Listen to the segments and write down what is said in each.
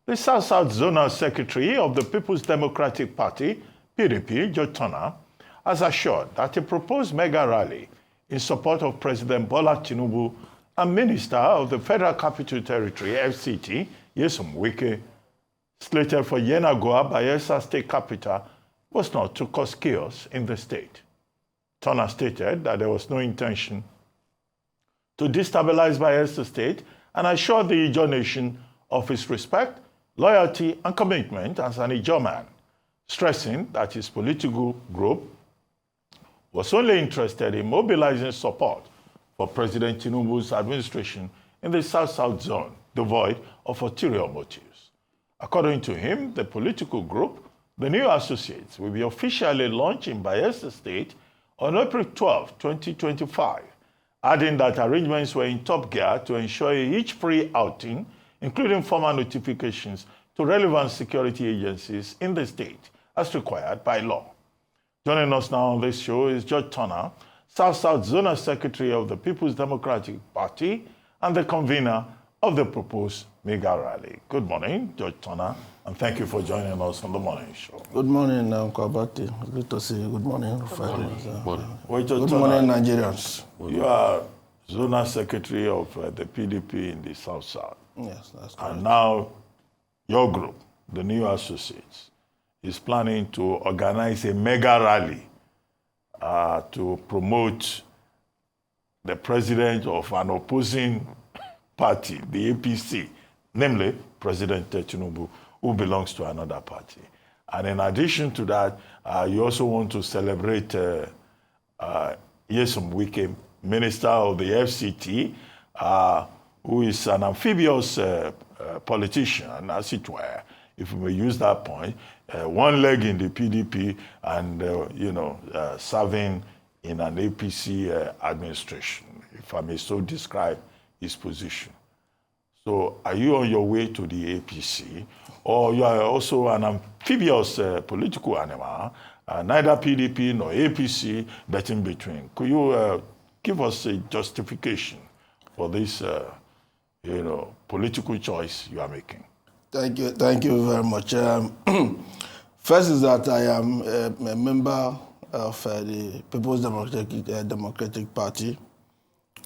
The South-South Zonal Secretary of the People's Democratic Party, PDP, Turnah, has assured that a proposed mega rally in support of President Bola Tinubu and Minister of the Federal Capital Territory, FCT, Nyesom Wike, slated for Yenagoa, Bayelsa state capital, was not to cause chaos in the state. Turnah stated that there was no intention to destabilize Bayelsa state and assured the Ijaw nation of his respect, loyalty, and commitment as an Ijaw man, stressing that his political group was only interested in mobilizing support for President Tinubu's administration in the South-South zone, devoid of ulterior motives. According to him, the political group, the New Associates, will be officially launched in Bayelsa State on April 12, 2025, adding that arrangements were in top gear to ensure each free outing, including formal notifications to relevant security agencies in the state, as required by law. Joining us now on this show is Judge Turnah, South-South Zonal Secretary of the People's Democratic Party and the convener of the proposed mega rally. Good morning, Judge Turnah, and thank you for joining us on the morning show. Good morning, Kwabati. Good to see you. Good morning, Rafael. Good morning, Nigerians. You are Zonal Secretary of the PDP in the South-South. Yes, that's correct. And now your group, the New Associates, is planning to organize a mega rally to promote the president of an opposing party, the APC, namely President Tinubu, who belongs to another party. And in addition to that, you also want to celebrate Nyesom Wike, Minister of the FCT, who is an amphibious politician, as it were, if we may use that point, one leg in the PDP and, serving in an APC administration, if I may so describe his position. So are you on your way to the APC, or you are also an amphibious political animal, neither PDP nor APC, but in between? Could you give us a justification for this, political choice you are making? Thank you very much. First is that I am a member of the People's Democratic Party,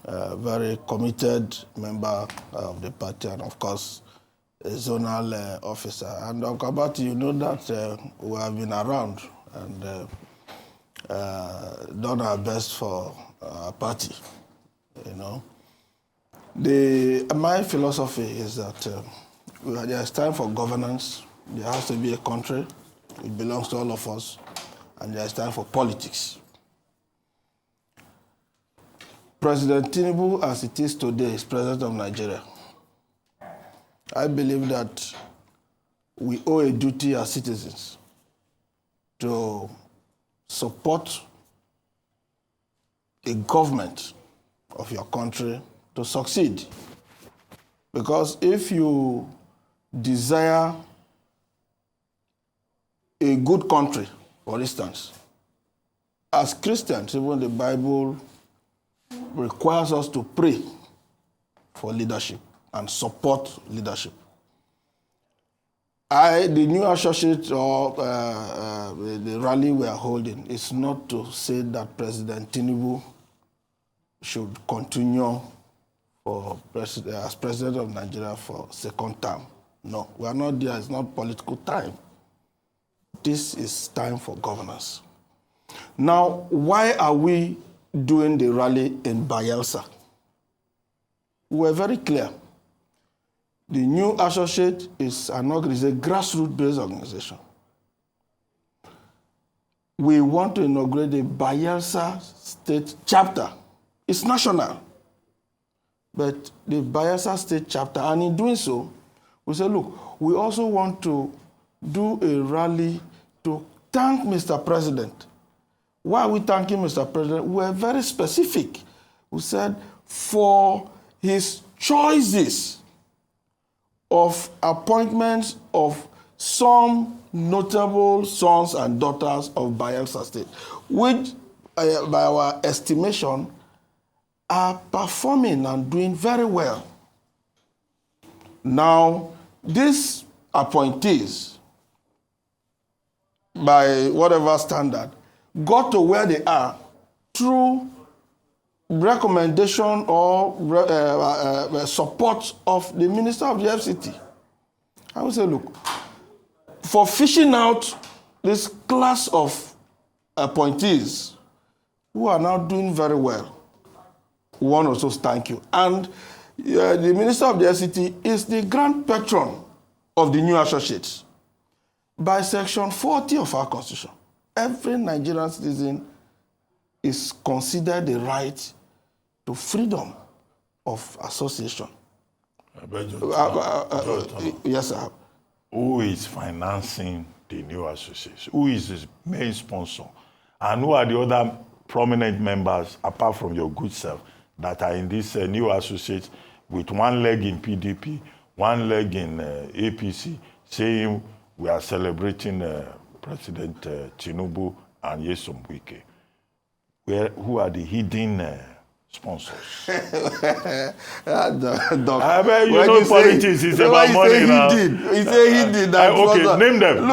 a very committed member of the party, and of course, a zonal officer. And Kwabati, you know that we have been around and done our best for our party. My philosophy is that there is time for governance. There has to be a country. It belongs to all of us. And there is time for politics. President Tinubu, as it is today, is president of Nigeria. I believe that we owe a duty as citizens to support a government of your country to succeed. Because if you desire a good country, for instance, as Christians, even the Bible requires us to pray for leadership and support leadership. The new associate or the rally we are holding is not to say that President Tinubu should continue as president of Nigeria for second term. No, we are not there. It's not political time. This is time for governance. Now, why are we doing the rally in Bayelsa? We were very clear. The new associate is a grassroots-based organization. We want to inaugurate the Bayelsa state chapter. It's national. But the Bayelsa state chapter, and in doing so, we say, look, we also want to do a rally to thank Mr. President. Why are we thanking Mr. President? We are very specific. We said, for his choices of appointments of some notable sons and daughters of Bayelsa State, which, by our estimation, are performing and doing very well. Now, this appointees, by whatever standard, got to where they are through recommendation or support of the Minister of the FCT. I would say, look, for fishing out this class of appointees who are now doing very well, we want to also thank you. And the Minister of the FCT is the grand patron of the new associates. By Section 40 of our Constitution, every Nigerian citizen is considered the right to freedom of association. Yes, sir. Who is financing the new association? Who is his main sponsor? And who are the other prominent members, apart from your good self, that are in this new associate with one leg in PDP, one leg in APC, saying we are celebrating President Tinubu and Nyesom Wike? Who are the hidden sponsors? Politics is about money now. He said he did. Okay, name them.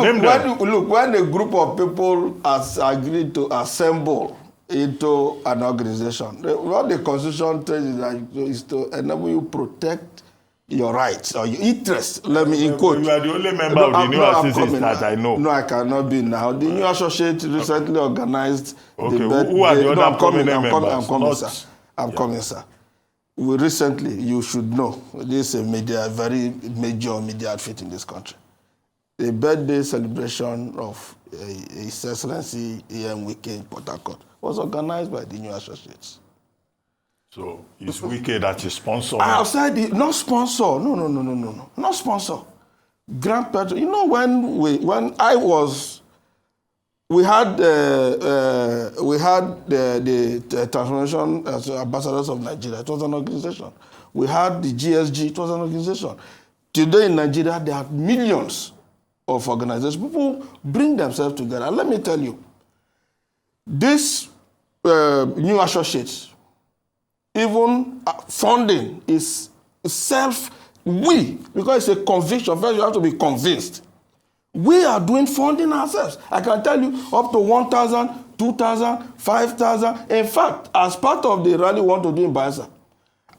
Look, when a group of people has agreed to assemble into an organization, what the Constitution tells you is to enable you protect your rights or your interests. Let me quote. You are the only member of the new associate that I know. No, I cannot be now. The new associate recently organized the birthday. Who are the other prominent members? I'm coming, sir. We recently, you should know, this is a very major media outfit in this country. The birthday celebration of His Excellency Nyesom Wike in Port Harcourt was organized by the new associates. So it's Wike that is sponsoring. Outside, not sponsor. No. Not sponsor. Grand patron. You know, when I was, we had the Transformation Ambassadors of Nigeria. It was an organization. We had the GSG. It was an organization. Today in Nigeria, there are millions of organizations. People bring themselves together. And let me tell you, this new associates, even funding is because it's a conviction. First, you have to be convinced. We are doing funding ourselves. I can tell you up to 1,000, 2,000, 5,000. In fact, as part of the rally we want to do in Bayelsa,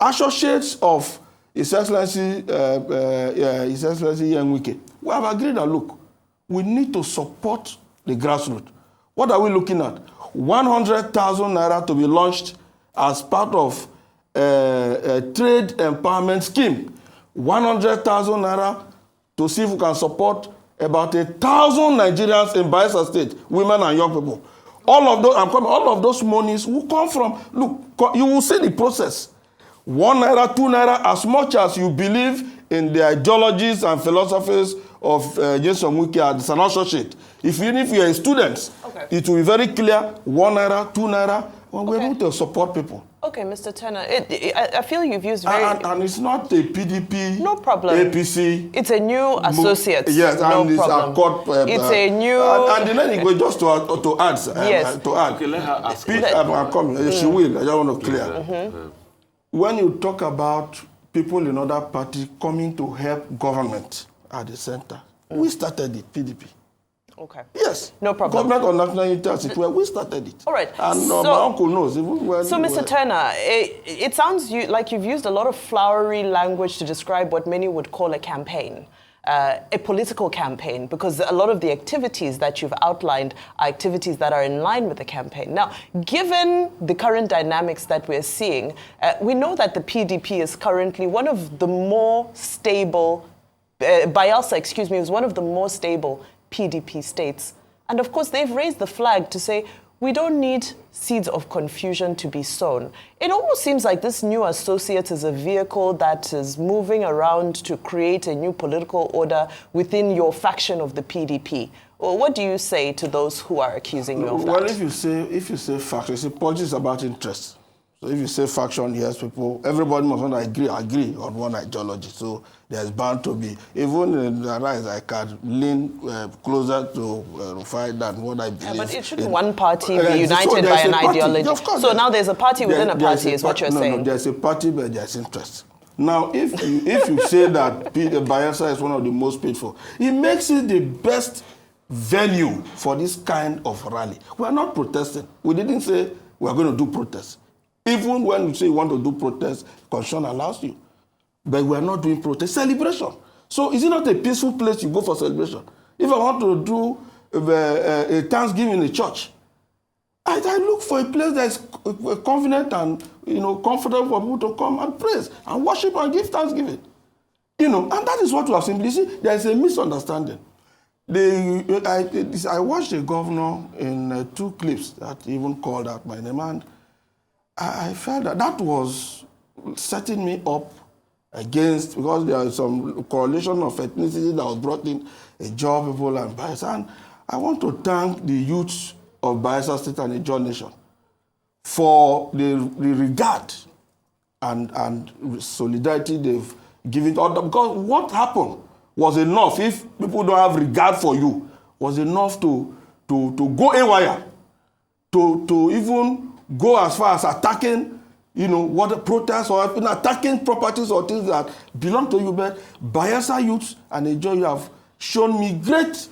associates of His Excellency Nyesom Wike, we have agreed that, look, we need to support the grassroots. What are we looking at? 100,000 naira to be launched as part of a trade empowerment scheme. 100,000 naira to see if we can support about 1,000 Nigerians in Bayelsa State, women and young people. All of those monies will come from, look, you will see the process. 1 naira, 2 naira, as much as you believe in the ideologies and philosophies of Nyesom Wike as an associate. Even if you are a student, it will be very clear, 1 naira, 2 naira, when we're able to support people. Okay, Mr. Turnah, I feel you've used very... And it's not a PDP, no problem. APC... It's a new associate. Yes, no and problem. It's a new... And then it goes just to add. Yes. To add. Okay, let her ask. I'm coming. She will. I don't want to clear. When you talk about people in other parties coming to help government at the center, we started it, PDP. Okay. Yes. No problem. Government on national unity, we started it. All right. And my uncle knows. So, Mr. Turnah, it sounds like you've used a lot of flowery language to describe what many would call a campaign, a political campaign, because a lot of the activities that you've outlined are activities that are in line with the campaign. Now, given the current dynamics that we're seeing, we know that the PDP is currently one of the more stable, Bayelsa, is one of the more stable PDP states. And of course, they've raised the flag to say, we don't need seeds of confusion to be sown. It almost seems like this new associate is a vehicle that is moving around to create a new political order within your faction of the PDP. Well, what do you say to those who are accusing you of that? Well, if you say faction, politics is about interest. So if you say faction, yes, everybody must not agree on one ideology. So there's bound to be, even in the rise, I can lean closer to Rufai than what I believe. But it shouldn't one party be united by an ideology? So now there's a party within a party, is what you're saying. No, there's a party, but there's interest. Now, if you say that Bayelsa is one of the most paid for, it makes it the best venue for this kind of rally. We are not protesting. We didn't say we are going to do protests. Even when you say you want to do protests, Constitution allows you. But we are not doing protest. Celebration. So is it not a peaceful place you go for celebration? If I want to do a Thanksgiving in a church, I look for a place that is convenient and comfortable for people to come and praise and worship and give thanksgiving. And that is what we have seen. You see, there is a misunderstanding. I watched a governor in 2 clips that even called out my name, and I felt that was setting me up against, because there is some correlation of ethnicity that was brought in, a job people and Bayelsa. And I want to thank the youths of Bayelsa State and the Ijaw Nation for the regard and solidarity they've given to others. Because what happened was enough. If people don't have regard for you, was enough to go haywire, to even go as far as attacking, what protests or attacking properties or things that belong to you. But Bayelsa youths and Ijaw, you have shown me great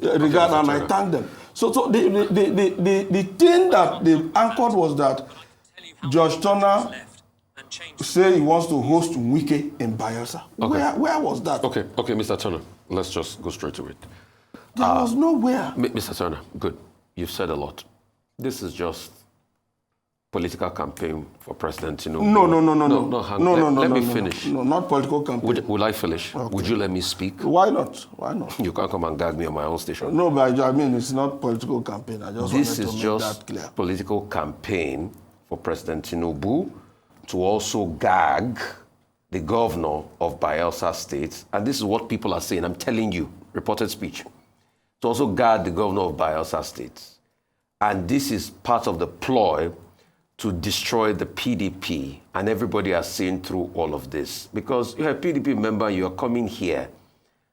regard, and I thank them. So the thing that they anchored was that Judge Turnah said he wants to host Wike in Bayelsa. Okay. Where was that? Okay, Mr. Turnah, let's just go straight to it. There was nowhere. Mr. Turnah, good. You've said a lot. This is just political campaign for President Tinubu. No. Let me finish. No, not political campaign. Will I finish? Okay. Would you let me speak? Why not? You can't come and gag me on my own station. No, but I mean, it's not political campaign. I just wanted to make that clear. This is just political campaign for President Tinubu to also gag the governor of Bayelsa State. And this is what people are saying. I'm telling you, reported speech. To also gag the governor of Bayelsa State. And this is part of the ploy to destroy the PDP, and everybody has seen through all of this. Because you're a PDP member, you're coming here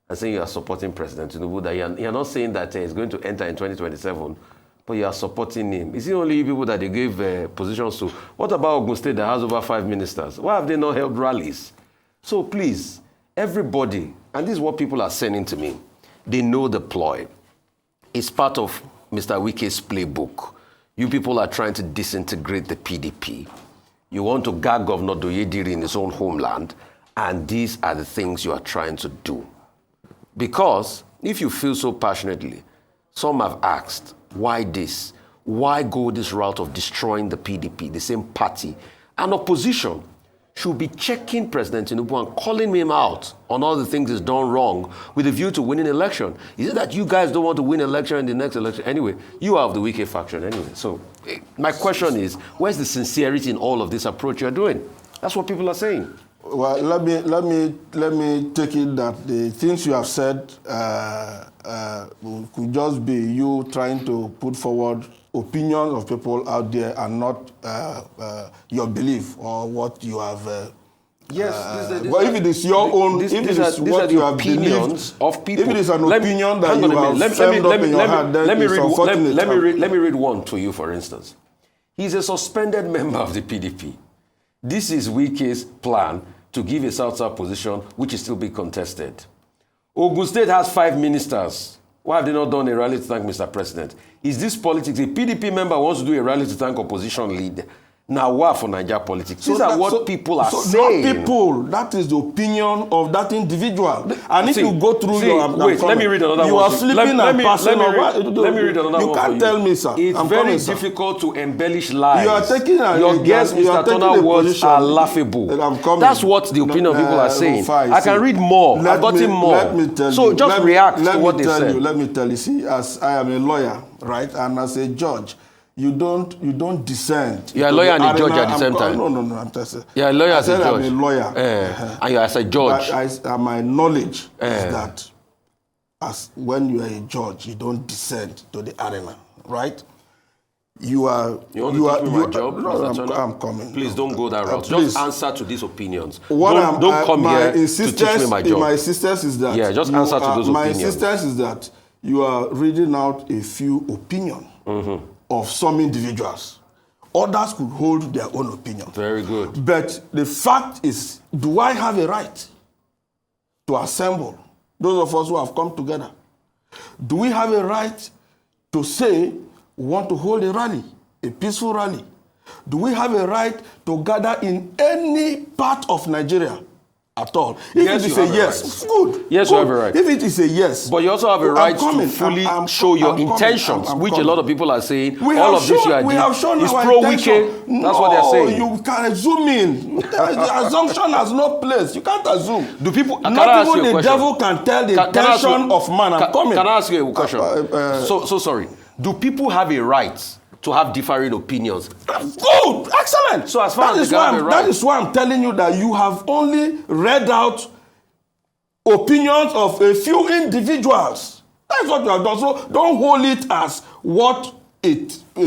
and saying you are supporting President Tinubu, that you're not saying that he's going to enter in 2027, but you are supporting him. Is it only you people that they gave positions to? What about Ogun State that has over 5 ministers? Why have they not held rallies? So please, everybody, and this is what people are sending to me, they know the ploy. It's part of Mr. Wike's playbook. You people are trying to disintegrate the PDP. You want to gag Governor Doyediri in his own homeland, and these are the things you are trying to do. Because if you feel so passionately, some have asked, why this? Why go this route of destroying the PDP, the same party? An opposition should be checking President Tinubu and calling him out on all the things he's done wrong with a view to winning election. Is it that you guys don't want to win election in the next election? Anyway, you are of the Wike faction anyway. So my question is, where's the sincerity in all of this approach you're doing? That's what people are saying. Well, let me take it that the things you have said could just be you trying to put forward opinions of people out there and not your belief or what you have. Well, if it is your own, if it is what you have believed of people, if it is an opinion that you have summed up in your head, then it's unfortunate. Let me read one to you, for instance. He's a suspended member of the PDP. This is Wike's plan to give a South-South position, which is still being contested. Ogun State has 5 ministers. Why have they not done a rally to thank Mr. President? Is this politics? A PDP member wants to do a rally to thank opposition leader. Now, what for Nigeria politics? These are what people are saying. Not people. That is the opinion of that individual. And if you go through let me read another one. You are sleeping and passing over. Let me read another one. You can't tell me, sir. It's very difficult to embellish lies. You are taking your guess, Mr. Turnah, words are laughable. That's what the opinion of people are saying. I can read more. I've gotten more. Let me tell you. So just react to what they said. Let me tell you. See, as I am a lawyer, right, and as a judge, you don't dissent. You're a lawyer and a judge at the same time. No. I'm testing. You're a lawyer as a judge. I'm a lawyer. And you're as a judge. But my knowledge is that as when you are a judge, you don't dissent to the arena, right? You are. You want to keep me my job? No, I'm coming. Please don't go that route. Please. Just answer to these opinions. Don't come here to teach me my job. My insistence is that. Yeah, just answer to those opinions. My insistence is that you are reading out a few opinions of some individuals Others could hold their own opinion. Very good. But the fact is, do I have a right to assemble those of us who have come together? Do we have a right to say we want to hold a rally, a peaceful rally? Do we have a right to gather in any part of Nigeria at all? If Yes, it is you a have a yes, right. good. Yes, good. you have a right. If it is a yes. But you also have a right to fully show your I'm coming. intentions, I'm which a coming. lot of people are saying, We all have of this shown, you are we have shown doing is our pro-Wike. intention. That's what they're saying. You can zoom in. The assumption has no place. You can't assume. Do people? Can I Not ask you even a the question? devil can tell the Can I ask you- intention of man. I'm coming. Can I ask you a question? So sorry. Do people have a right to have differing opinions? Good, excellent. So as far as they have a right- that is why I'm telling you that you have only read out opinions of a few individuals. That's what you have done. So don't hold it as what a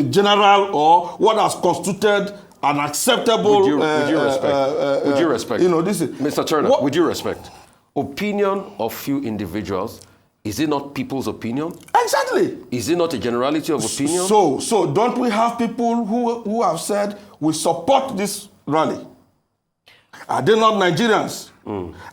general or what has constituted an acceptable. Would you respect? Would you respect? You know, this is Mr. Turnah, what- would you respect? Opinion of few individuals, is it not people's opinion? Exactly. Is it not a generality of opinion? So don't we have people who have said we support this rally? Are they not Nigerians?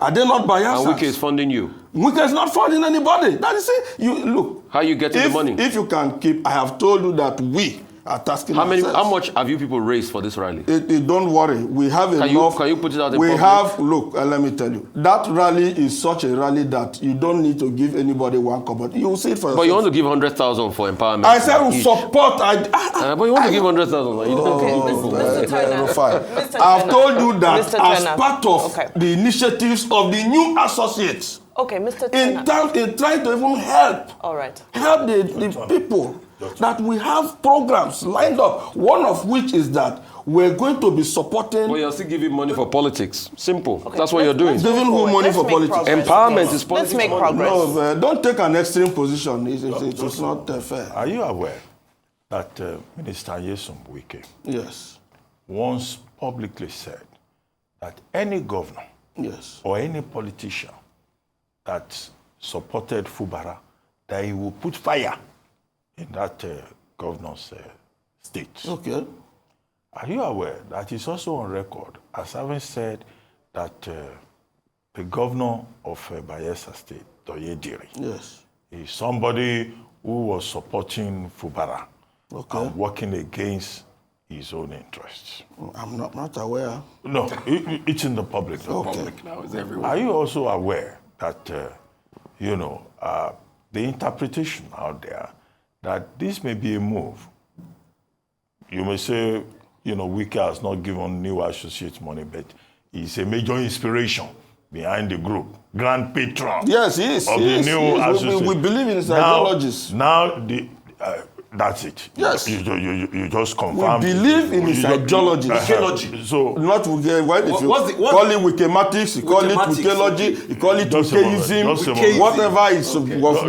Are they not Bayelsans? And Wike is funding you. Wike is not funding anybody. That is it. You look. How you getting the money? If you can keep, I have told you that we are tasking ourselves. How much have you people raised for this rally? Don't worry. We have enough. Can you put it out in We public? have, look, let me tell you. That rally is such a rally that you don't need to give anybody one kobo. You will see it for yourself. But you want to give 100,000 for empowerment. I said we each. support. But you want to give 100,000. You don't Okay, Mr. Turnah. Mr. I've Turnah. told you that Mr. as Turnah. part of Okay. the initiatives of the new associates, Okay, Mr. in Turnah. trying to even help All right. the people, that we have programs lined up, one of which is that we're going to be supporting. But you're still giving money for politics. Simple. That's what you're doing. Giving who money Let's for make politics? progress. Empowerment Yes. is politics. Let's make money. progress. No, don't take an extreme position. It's not fair. Are you aware that Minister Nyesom Wike Yes. once publicly said that any governor Yes. or any politician that supported Fubara, that he will put fire in that governor's state? Okay. Are you aware that he's also on record as having said that the governor of Bayelsa State, Doyediri, Yes. is somebody who was supporting Fubara and working against his own interests? I'm not aware. No, it's in the public. The public now is everywhere. Are you also aware that, the interpretation out there that this may be a move? You may say, Wike has not given new associates money, but he's a major inspiration behind the group, grand patron. Yes, he is. Of he the is, new he is. associate. We believe in his ideologies. Now, that's it. Yes. You just We confirm. believe in his ideologies. So, Not Wike. What if you what's the- call it Wikematics, you call it Wikematics, Wikelogy, you call it Just a moment, just a Wikeism, moment. whatever is.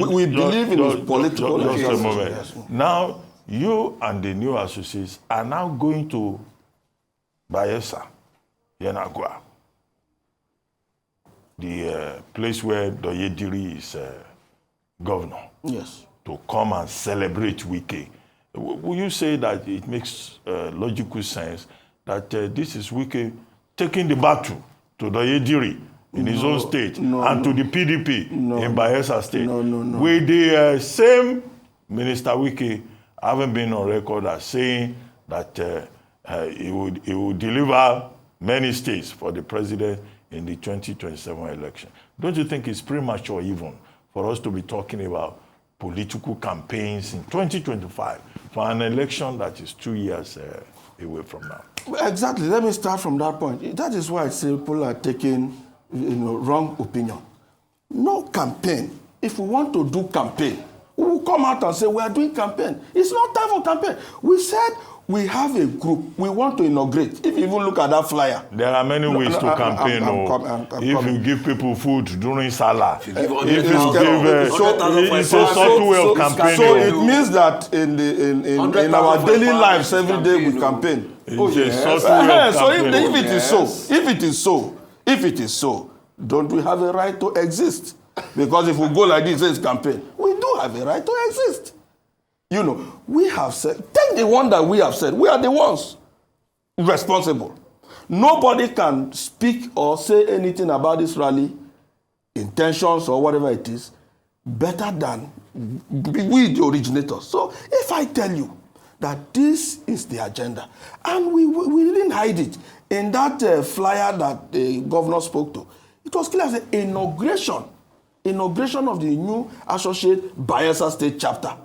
We believe in his political Just a ideologies. moment. Yes. Now, you and the new associates are now going to Bayelsa, Yenagua, the place where Doyediri is governor, Yes. to come and celebrate Wike. Will you say that it makes logical sense that this is Wike taking the battle to Doyediri in his own state and to the PDP in Bayelsa State? No. With the same Minister Wike having been on record as saying that he would deliver many states for the president in the 2027 election. Don't you think it's premature even for us to be talking about political campaigns in 2025 for an election that is 2 years away from now? Exactly. Let me start from that point. That is why I say people are taking wrong opinion. No campaign. If we want to do campaign, we will come out and say we are doing campaign. It's not time for campaign. We said we have a group we want to inaugurate. If you even look at that flyer. There are many ways to campaign. If you give people food during Salah, it's a subtle way of campaigning. So it means that in our daily lives every day we campaign. It's a subtle way of So campaigning. if it is so, don't we have a right to exist? Because if we go like this, it's campaign. We do have a right to exist. We have said, take the one that we have said, we are the ones. responsible. Nobody can speak or say anything about this rally, intentions or whatever it is, better than we, the originators. So if I tell you that this is the agenda, and we didn't hide it in that flyer that the governor spoke to, it was clear as an inauguration of the new associate Bayelsa State chapter,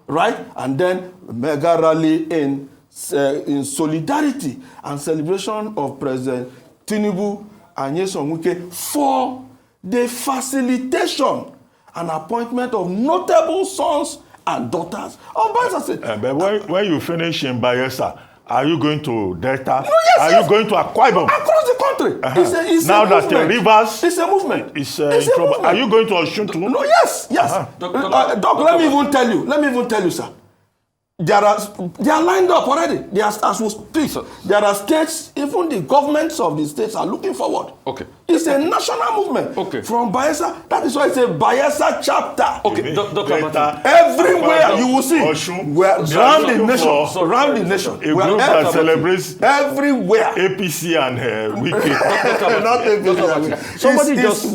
right? And then mega rally in solidarity and celebration of President Tinubu and Nyesom Wike for the facilitation and appointment of notable sons and daughters of Bayelsa State. But when you finish in Bayelsa, are you going to Delta? No, yes, are you going to Akwa Ibom? Across the country. It's now a that the movement. rivers It's a movement. is in trouble. Are you going to Osun too? No, yes. Doc, let me even tell you, sir. They are lined up already. They are, as we speak. There are states, even the governments of the states are looking forward. Okay. It's a national movement. Okay. From Bayelsa. That is why it's a Bayelsa chapter. Okay, Dr. Everywhere you will see. Around the nation. A group that celebrates everywhere. APC and Wike. Not APC.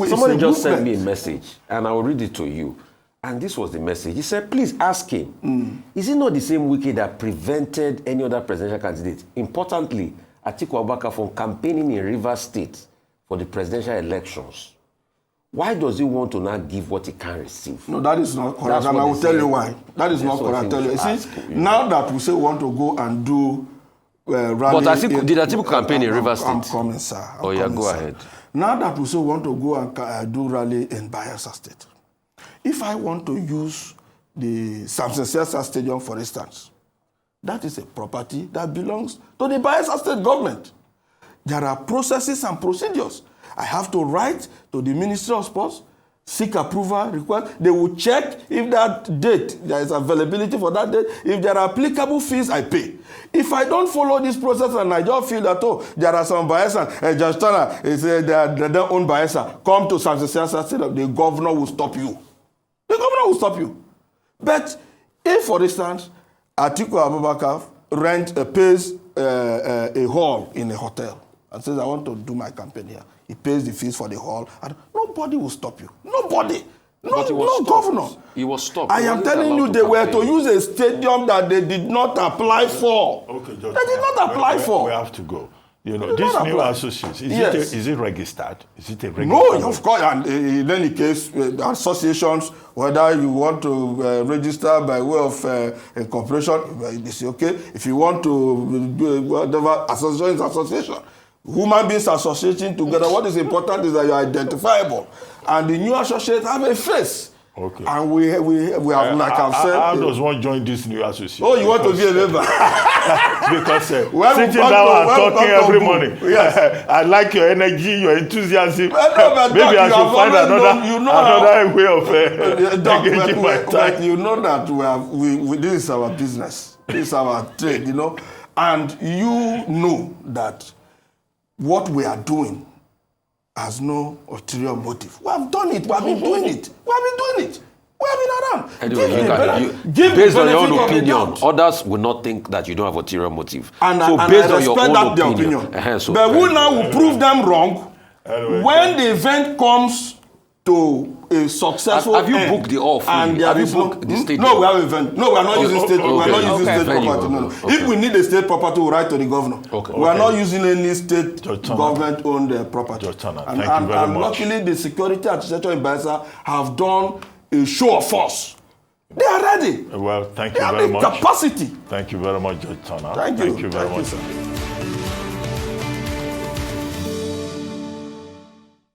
Somebody just sent me a message, and I will read it to you. And this was the message. He said, please ask him, is it not the same Wike that prevented any other presidential candidate, importantly, Atiku Abubakar, from campaigning in Rivers State for the presidential elections? Why does he want to now give what he can receive? No, that is not correct. And I will tell you why. That is not correct. You see, now that we say we want to go and do rally... But did Atiku campaign in Rivers State? I'm coming, sir. Go ahead. Now that we say we want to go and do rally in Bayelsa State, if I want to use the Samson Sesa Stadium, for instance, that is a property that belongs to the Bayelsa State government. There are processes and procedures. I have to write to the Ministry of Sports, seek approval, request. They will check if that date, there is availability for that date. If there are applicable fees, I pay. If I don't follow this process and I just feel that, oh, there are some Bayelsa, Judge Turnah, they don't own Bayelsa, come to Samson Sesa Stadium, the governor will stop you. The governor will stop you. But if, for instance, Atiku Abubakar pays a hall in a hotel and says, I want to do my campaign here, he pays the fees for the hall, and nobody will stop you. Nobody. No governor. He was stopped. I am telling you, they were to use a stadium that they did not apply for. Okay, Judge, they did not apply for. We have to go. You know, this new association, is it registered? Is it a registered? No, of course. And in any case, associations, whether you want to register by way of a corporation, it's okay. If you want to do whatever, association is association. Human beings associating together. What is important is that you are identifiable. And the new associates have a face. Okay. And we have, like I've said... How does one join this new association? Oh, you want to be a member? Because sitting down and talking every morning. Yes. I like your energy, your enthusiasm. Maybe I should find another way of engaging my time. You know that this is our business. This is our trade, you know. And you know that what we are doing has no ulterior motive. We have done it. We have been doing it. We have been around. Anyway, based on your own opinion, others will not think that you don't have ulterior motive. So based on your own opinion. But we now will prove them wrong when the event comes to a successful Have you booked the hall fully? Have you booked the stadium? No, we have event. No, we are not using state. We are not using state property. No. If we need a state property, we write to the governor. We are not using any state government-owned property. Thank you very much. And luckily, the security administrator in Bayelsa have done a show of force. They are ready. Well, thank you very much. They have the capacity. Thank you very much, Judge Turnah. Thank you. Thank you very much. Sir.